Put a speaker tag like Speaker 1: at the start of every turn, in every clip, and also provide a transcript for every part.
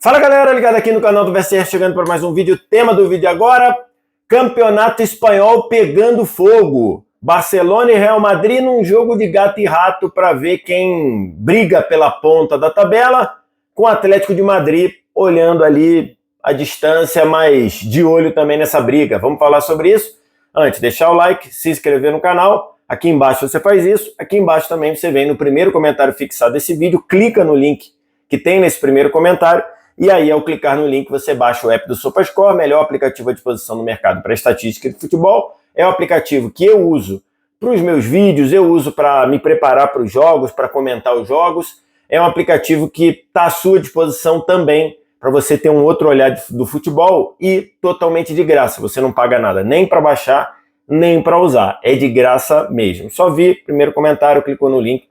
Speaker 1: Fala galera, ligado aqui no canal do VSR, chegando para mais um vídeo. Tema do vídeo agora, Campeonato Espanhol pegando fogo. Barcelona e Real Madrid num jogo de gato e rato para ver quem briga pela ponta da tabela, com o Atlético de Madrid olhando ali a distância, mas de olho também nessa briga. Vamos falar sobre isso? Antes, deixar o like, se inscrever no canal. Aqui embaixo você faz isso, aqui embaixo também você vem no primeiro comentário fixado desse vídeo, clica no link que tem nesse primeiro comentário, e aí ao clicar no link você baixa o app do SofaScore, melhor aplicativo à disposição no mercado para estatística de futebol. É o aplicativo que eu uso para os meus vídeos, eu uso para me preparar para os jogos, para comentar os jogos. É um aplicativo que está à sua disposição também para você ter um outro olhar do futebol e totalmente de graça. Você não paga nada nem para baixar, nem para usar. É de graça mesmo. Só vi, primeiro comentário, clicou no link,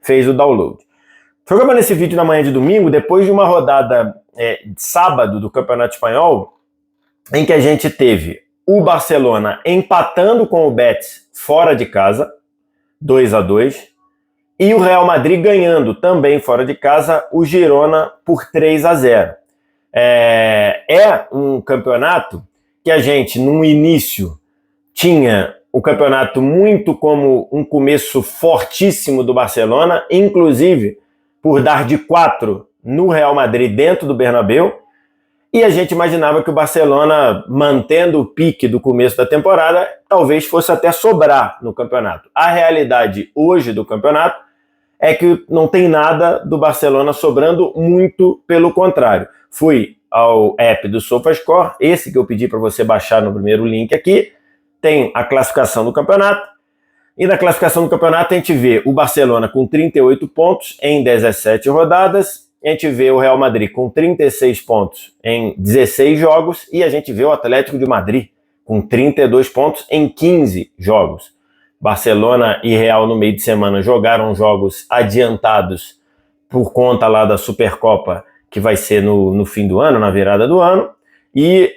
Speaker 1: fez o download. Jogamos nesse vídeo na manhã de domingo, depois de uma rodada de sábado do Campeonato Espanhol, em que a gente teve o Barcelona empatando com o Betis fora de casa, 2-2, e o Real Madrid ganhando também fora de casa o Girona por 3-0. É um campeonato que a gente, no início, tinha o campeonato muito como um começo fortíssimo do Barcelona, inclusive por dar de 4 no Real Madrid dentro do Bernabéu, e a gente imaginava que o Barcelona, mantendo o pique do começo da temporada, talvez fosse até sobrar no campeonato. A realidade hoje do campeonato é que não tem nada do Barcelona sobrando, muito pelo contrário. Fui ao app do SofaScore, esse que eu pedi para você baixar no primeiro link aqui, tem a classificação do campeonato, e na classificação do campeonato a gente vê o Barcelona com 38 pontos em 17 rodadas, a gente vê o Real Madrid com 36 pontos em 16 jogos, e a gente vê o Atlético de Madrid com 32 pontos em 15 jogos. Barcelona e Real no meio de semana jogaram jogos adiantados por conta lá da Supercopa, que vai ser no fim do ano, na virada do ano, e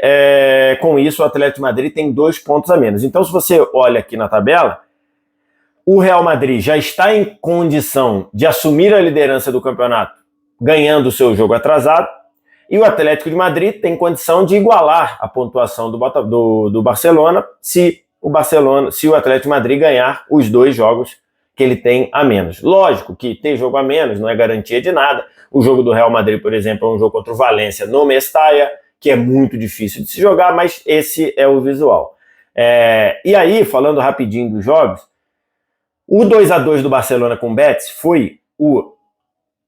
Speaker 1: com isso o Atlético de Madrid tem 2 pontos a menos. Então, se você olha aqui na tabela, o Real Madrid já está em condição de assumir a liderança do campeonato, ganhando o seu jogo atrasado, e o Atlético de Madrid tem condição de igualar a pontuação do Barcelona se o Atlético de Madrid ganhar os 2 jogos que ele tem a menos. Lógico que ter jogo a menos não é garantia de nada. O jogo do Real Madrid, por exemplo, é um jogo contra o Valência no Mestalla, que é muito difícil de se jogar, mas esse é o visual. E aí, falando rapidinho dos jogos, o 2-2 do Barcelona com o Betis foi o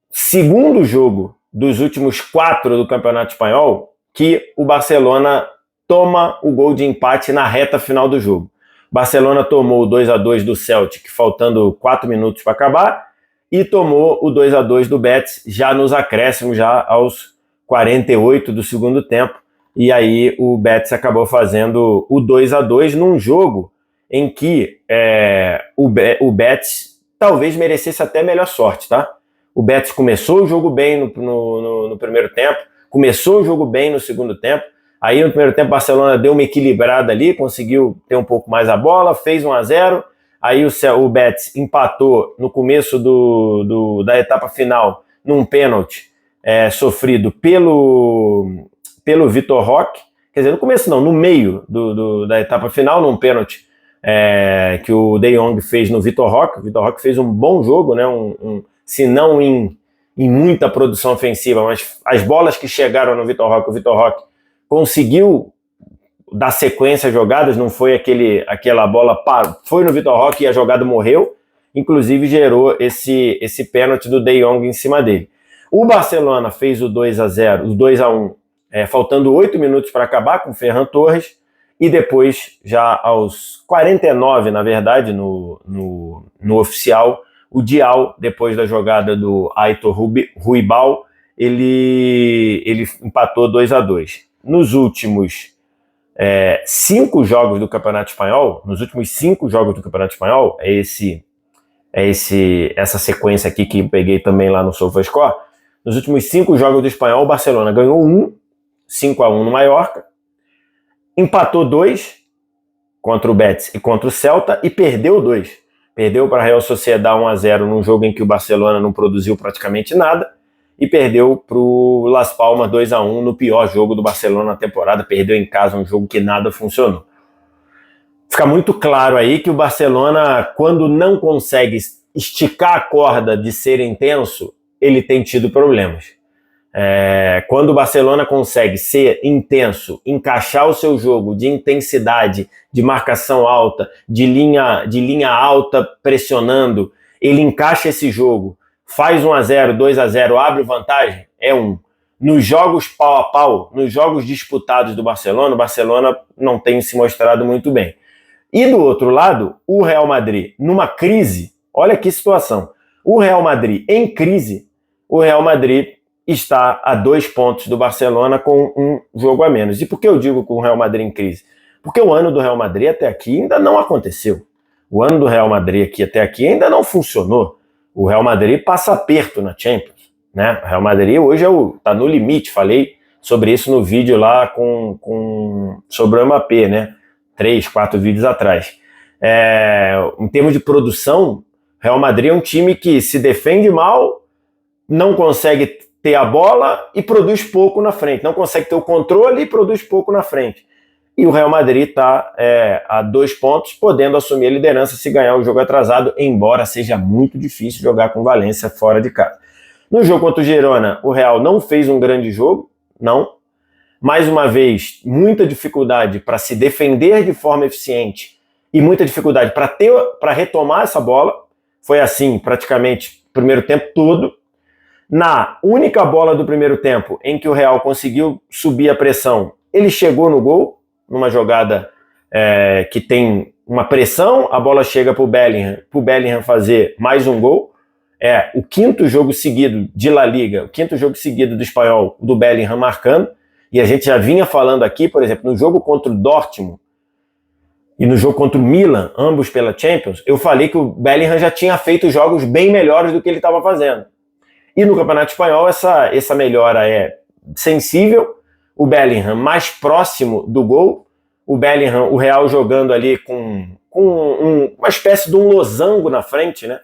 Speaker 1: segundo jogo dos últimos 4 do Campeonato Espanhol que o Barcelona toma o gol de empate na reta final do jogo. Barcelona tomou o 2-2 do Celtic, faltando 4 minutos para acabar, e tomou o 2-2 do Betis já nos acréscimos, já aos 48 do segundo tempo, e aí o Betis acabou fazendo o 2-2 num jogo em que o Betis talvez merecesse até melhor sorte, tá? O Betis começou o jogo bem no primeiro tempo, começou o jogo bem no segundo tempo. Aí no primeiro tempo o Barcelona deu uma equilibrada ali, conseguiu ter um pouco mais a bola, fez 1-0. Aí o Betis empatou no começo da etapa final num pênalti sofrido pelo Vitor Roque. Quer dizer, no começo não, no meio da etapa final, num pênalti que o De Jong fez no Vitor Roque. O Vitor Roque fez um bom jogo, né? Se não em muita produção ofensiva, mas as bolas que chegaram no Vitor Roque, o Vitor Roque conseguiu dar sequência às jogadas, não foi aquela bola, foi no Vitor Roque e a jogada morreu, inclusive gerou esse pênalti do De Jong em cima dele. O Barcelona fez o 2-0, o 2-1, faltando 8 minutos para acabar, com o Ferran Torres, e depois, já aos 49, na verdade, no oficial, o Dial, depois da jogada do Aitor Ruibal, ele empatou 2-2. Nos últimos 5 jogos do Campeonato Espanhol, essa sequência aqui que eu peguei também lá no SofaScore. Nos últimos 5 jogos do Espanhol, o Barcelona ganhou 5-1 no Mallorca, empatou 2 contra o Betis e contra o Celta e perdeu 2. Perdeu para a Real Sociedad 1-0 num jogo em que o Barcelona não produziu praticamente nada, e perdeu para o Las Palmas 2-1 no pior jogo do Barcelona na temporada, perdeu em casa um jogo que nada funcionou. Fica muito claro aí que o Barcelona, quando não consegue esticar a corda de ser intenso, ele tem tido problemas. Quando o Barcelona consegue ser intenso, encaixar o seu jogo de intensidade, de marcação alta, de linha alta pressionando, ele encaixa esse jogo, faz 1-0, 2-0, abre vantagem, Nos jogos pau a pau, nos jogos disputados do Barcelona, o Barcelona não tem se mostrado muito bem. E do outro lado, o Real Madrid, numa crise, olha que situação, o Real Madrid em crise, o Real Madrid está a 2 pontos do Barcelona com um jogo a menos. E por que eu digo com o Real Madrid em crise? Porque o ano do Real Madrid até aqui ainda não aconteceu. O ano do Real Madrid até aqui ainda não funcionou. O Real Madrid passa aperto na Champions, né? O Real Madrid hoje está no limite. Falei sobre isso no vídeo lá sobre o Mbappé, né? 3, 4 vídeos atrás. Em termos de produção, o Real Madrid é um time que se defende mal, não consegue ter a bola e produz pouco na frente. Não consegue ter o controle e produz pouco na frente. E o Real Madrid está a 2 pontos, podendo assumir a liderança se ganhar o jogo atrasado, embora seja muito difícil jogar com Valência fora de casa. No jogo contra o Girona, o Real não fez um grande jogo, não. Mais uma vez, muita dificuldade para se defender de forma eficiente e muita dificuldade para retomar essa bola. Foi assim praticamente o primeiro tempo todo. Na única bola do primeiro tempo em que o Real conseguiu subir a pressão, ele chegou no gol, numa jogada que tem uma pressão, a bola chega para o Bellingham fazer mais um gol. O 5º jogo seguido de La Liga, o 5º jogo seguido do Espanhol, do Bellingham marcando, e a gente já vinha falando aqui, por exemplo, no jogo contra o Dortmund e no jogo contra o Milan, ambos pela Champions, eu falei que o Bellingham já tinha feito jogos bem melhores do que ele estava fazendo. E no Campeonato Espanhol essa melhora é sensível, o Bellingham mais próximo do gol, o Real jogando ali com uma espécie de um losango na frente, né?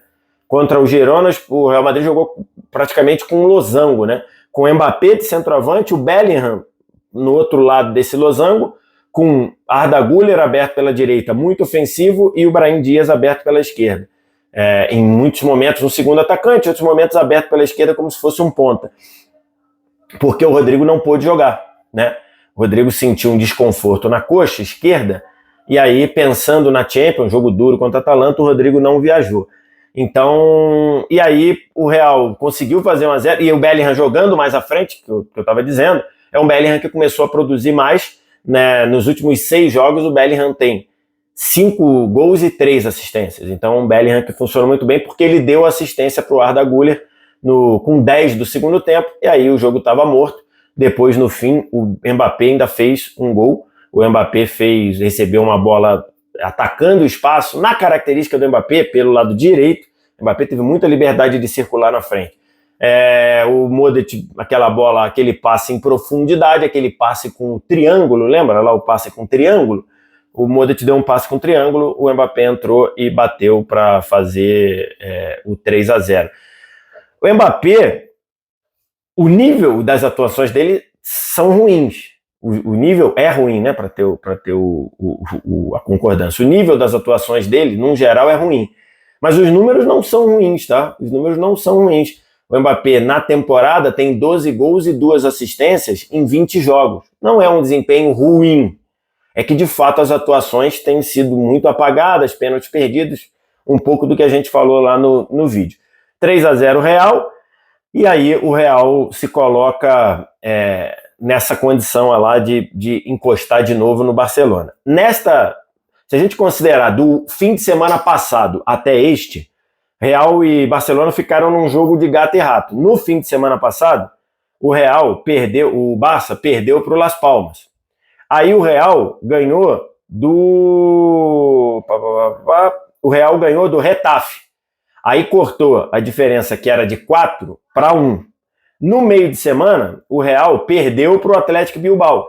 Speaker 1: Contra o Girona, o Real Madrid jogou praticamente com um losango, né? Com o Mbappé de centroavante, o Bellingham no outro lado desse losango, com Arda Güler aberto pela direita, muito ofensivo, e o Brahim Dias aberto pela esquerda. Em muitos momentos um segundo atacante, em outros momentos aberto pela esquerda como se fosse um ponta. Porque o Rodrigo não pôde jogar, né? O Rodrigo sentiu um desconforto na coxa esquerda, e aí, pensando na Champions, jogo duro contra a Atalanta, o Rodrigo não viajou. Então, e aí o Real conseguiu fazer 1-0, e o Bellingham jogando mais à frente, que eu estava dizendo, é um Bellingham que começou a produzir mais, né? Nos últimos 6 jogos o Bellingham tem 5 gols e 3 assistências. Então, um Bellingham que funciona muito bem porque ele deu assistência para o Arda Güler com 10 do segundo tempo, e aí o jogo estava morto. Depois, no fim, o Mbappé ainda fez um gol. O Mbappé recebeu uma bola atacando o espaço, na característica do Mbappé, pelo lado direito. O Mbappé teve muita liberdade de circular na frente. O Modric, aquela bola, aquele passe em profundidade, aquele passe com triângulo, lembra lá o passe com triângulo? O Modric deu um passe com triângulo, o Mbappé entrou e bateu para fazer o 3-0. O Mbappé, o nível das atuações dele são ruins. O nível é ruim, né, para ter a concordância. O nível das atuações dele, num geral, é ruim. Mas os números não são ruins, tá? Os números não são ruins. O Mbappé, na temporada, tem 12 gols e 2 assistências em 20 jogos. Não é um desempenho ruim. É que, de fato, as atuações têm sido muito apagadas, pênaltis perdidos, um pouco do que a gente falou lá no vídeo. 3-0 Real, e aí o Real se coloca nessa condição lá de encostar de novo no Barcelona. Se a gente considerar do fim de semana passado até este, Real e Barcelona ficaram num jogo de gato e rato. No fim de semana passado, o Barça perdeu para o Las Palmas. Aí o Real ganhou do Getafe. Aí cortou a diferença que era de 4 para 1. No meio de semana, o Real perdeu para o Atlético Bilbao.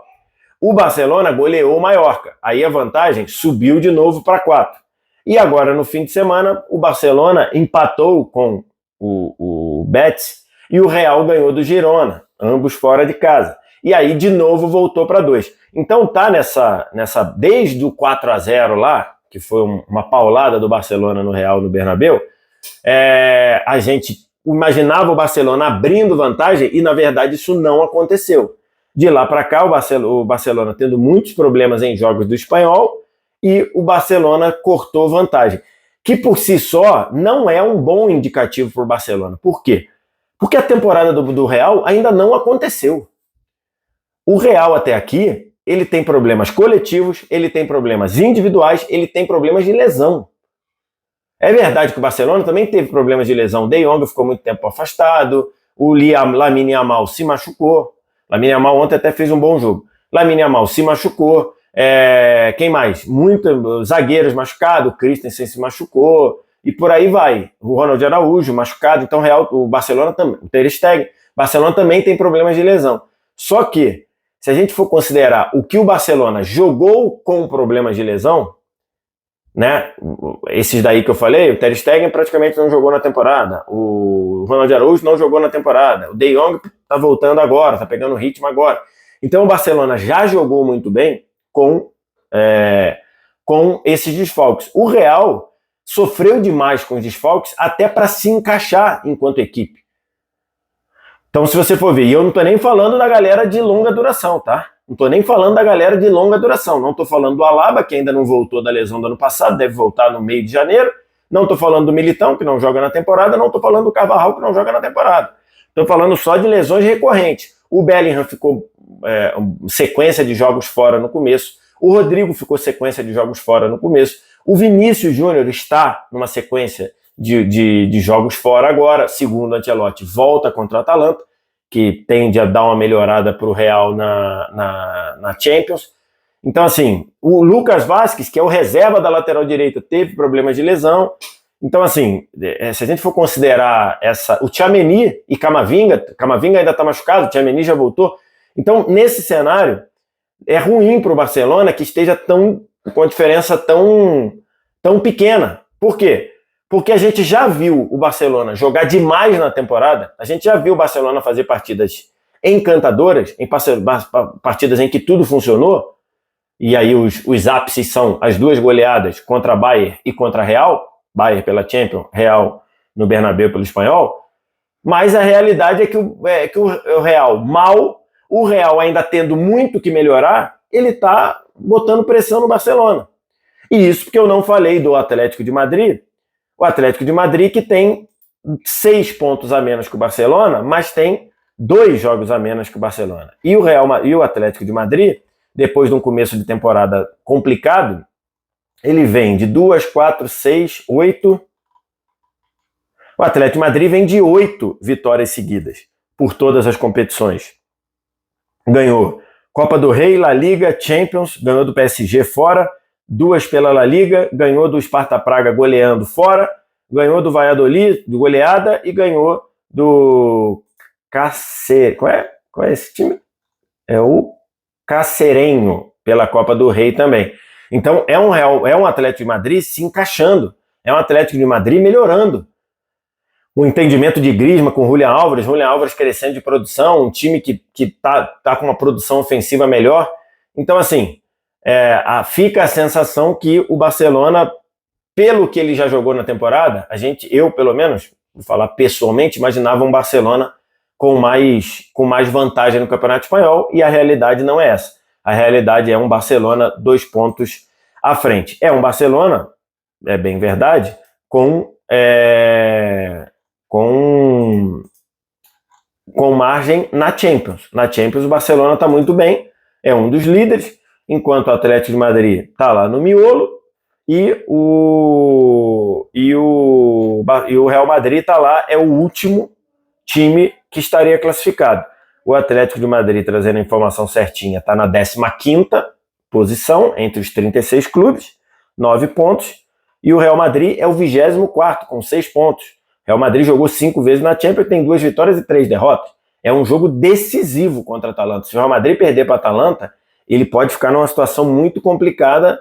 Speaker 1: O Barcelona goleou o Mallorca. Aí a vantagem subiu de novo para 4. E agora, no fim de semana, o Barcelona empatou com o Betis E o Real ganhou do Girona, ambos fora de casa. E aí, de novo, voltou para 2. Então tá desde o 4-0 lá, que foi uma paulada do Barcelona no Real, no Bernabéu, a gente imaginava o Barcelona abrindo vantagem e, na verdade, isso não aconteceu. De lá para cá, o Barcelona tendo muitos problemas em jogos do Espanhol e o Barcelona cortou vantagem, que por si só não é um bom indicativo para o Barcelona. Por quê? Porque a temporada do Real ainda não aconteceu. O Real até aqui, ele tem problemas coletivos, ele tem problemas individuais, ele tem problemas de lesão. É verdade que o Barcelona também teve problemas de lesão. De Jong ficou muito tempo afastado, o Lamine Yamal se machucou. Lamine Yamal ontem até fez um bom jogo. Lamine Yamal se machucou. Quem mais? Muitos zagueiros machucados, o Christensen se machucou, e por aí vai. O Ronald Araújo machucado, então o Barcelona também, o Ter Stegen, o Barcelona também tem problemas de lesão. Só que, se a gente for considerar o que o Barcelona jogou com problemas de lesão, né? Esses daí que eu falei, o Ter Stegen praticamente não jogou na temporada, o Ronald Araújo não jogou na temporada, o De Jong tá voltando agora, tá pegando ritmo agora. Então o Barcelona já jogou muito bem com esses desfalques. O Real sofreu demais com os desfalques até para se encaixar enquanto equipe. Então, se você for ver, e eu não estou nem falando da galera de longa duração, tá? Não estou nem falando da galera de longa duração. Não estou falando do Alaba, que ainda não voltou da lesão do ano passado, deve voltar no meio de janeiro. Não estou falando do Militão, que não joga na temporada. Não estou falando do Carvajal, que não joga na temporada. Estou falando só de lesões recorrentes. O Bellingham ficou sequência de jogos fora no começo. O Rodrigo ficou sequência de jogos fora no começo. O Vinícius Júnior está numa sequência de jogos fora agora, segundo o Ancelotti, volta contra o Atalanta, que tende a dar uma melhorada para o Real na Champions. Então, assim, o Lucas Vázquez, que é o reserva da lateral direita, teve problemas de lesão. Então, assim, se a gente for considerar o Tchouaméni e Camavinga ainda está machucado, o Tchouaméni já voltou. Então, nesse cenário, é ruim para o Barcelona que esteja com a diferença tão pequena. Por quê? Porque a gente já viu o Barcelona jogar demais na temporada, a gente já viu o Barcelona fazer partidas encantadoras, partidas em que tudo funcionou, e aí os ápices são as duas goleadas contra a Bayern e contra a Real, Bayern pela Champions, Real no Bernabéu pelo Espanhol, mas a realidade é que o Real, o Real ainda tendo muito que melhorar, ele está botando pressão no Barcelona. E isso porque eu não falei do Atlético de Madrid, o Atlético de Madrid que tem 6 pontos a menos que o Barcelona, mas tem 2 jogos a menos que o Barcelona. E o Atlético de Madrid, depois de um começo de temporada complicado, ele vem de 2, 4, 6, 8... O Atlético de Madrid vem de 8 vitórias seguidas por todas as competições. Ganhou Copa do Rei, La Liga, Champions, ganhou do PSG fora, 2 pela La Liga, ganhou do Sparta Praga goleando fora, ganhou do Valladolid de goleada e ganhou do Qual é esse time? É o Cacerenho pela Copa do Rei também. Então é um Atlético de Madrid se encaixando, é um Atlético de Madrid melhorando. O entendimento de Griezmann com o Julián Álvares crescendo de produção, um time que tá com uma produção ofensiva melhor. Então, assim, fica a sensação que o Barcelona, pelo que ele já jogou na temporada, eu pelo menos, vou falar pessoalmente, imaginava um Barcelona com mais vantagem no Campeonato Espanhol, e a realidade não é essa. A realidade é um Barcelona 2 pontos à frente. É um Barcelona, é bem verdade, com margem na Champions. Na Champions o Barcelona está muito bem, é um dos líderes, enquanto o Atlético de Madrid está lá no miolo e o Real Madrid está lá, é o último time que estaria classificado. O Atlético de Madrid, trazendo a informação certinha, está na 15ª posição entre os 36 clubes, 9 pontos, e o Real Madrid é o 24º com 6 pontos. O Real Madrid jogou 5 vezes na Champions, tem 2 vitórias e 3 derrotas. É um jogo decisivo contra a Atalanta. Se o Real Madrid perder para a Atalanta, ele pode ficar numa situação muito complicada,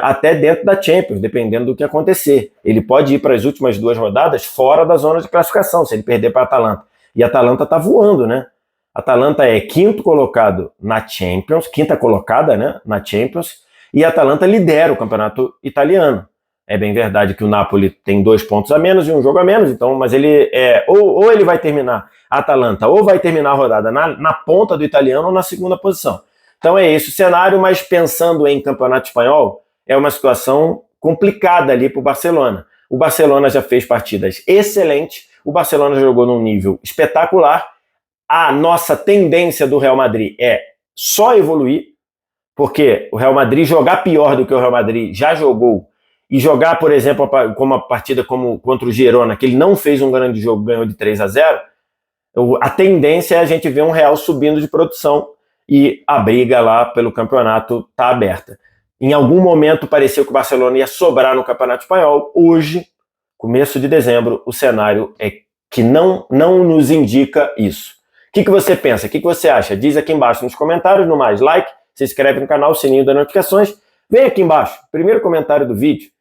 Speaker 1: até dentro da Champions, dependendo do que acontecer. Ele pode ir para as últimas 2 rodadas fora da zona de classificação, se ele perder para a Atalanta. E a Atalanta tá voando, né? A Atalanta é quinto colocado na Champions, quinta colocada, né, na Champions, e a Atalanta lidera o campeonato italiano. É bem verdade que o Napoli tem 2 pontos a menos e um jogo a menos, então, mas ele ou ele vai terminar, a Atalanta, ou vai terminar a rodada na ponta do italiano ou na segunda posição. Então é esse o cenário, mas pensando em campeonato espanhol, é uma situação complicada ali para o Barcelona. O Barcelona já fez partidas excelentes, o Barcelona jogou num nível espetacular. A nossa tendência do Real Madrid é só evoluir, porque o Real Madrid jogar pior do que o Real Madrid já jogou, e jogar, por exemplo, como uma partida como contra o Girona, que ele não fez um grande jogo, ganhou de 3-0, a tendência é a gente ver um Real subindo de produção e a briga lá pelo campeonato está aberta. Em algum momento pareceu que o Barcelona ia sobrar no Campeonato Espanhol. Hoje, começo de dezembro, o cenário é que não nos indica isso. O que você pensa? O que você acha? Diz aqui embaixo nos comentários. No mais, like, se inscreve no canal, sininho das notificações. Vem aqui embaixo, primeiro comentário do vídeo,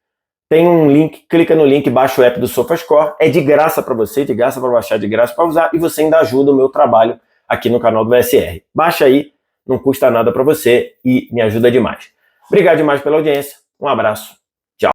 Speaker 1: tem um link, clica no link, baixa o app do SofaScore, é de graça para você, de graça para baixar, de graça para usar, e você ainda ajuda o meu trabalho aqui no canal do VSR. Baixa aí, não custa nada para você e me ajuda demais. Obrigado demais pela audiência, um abraço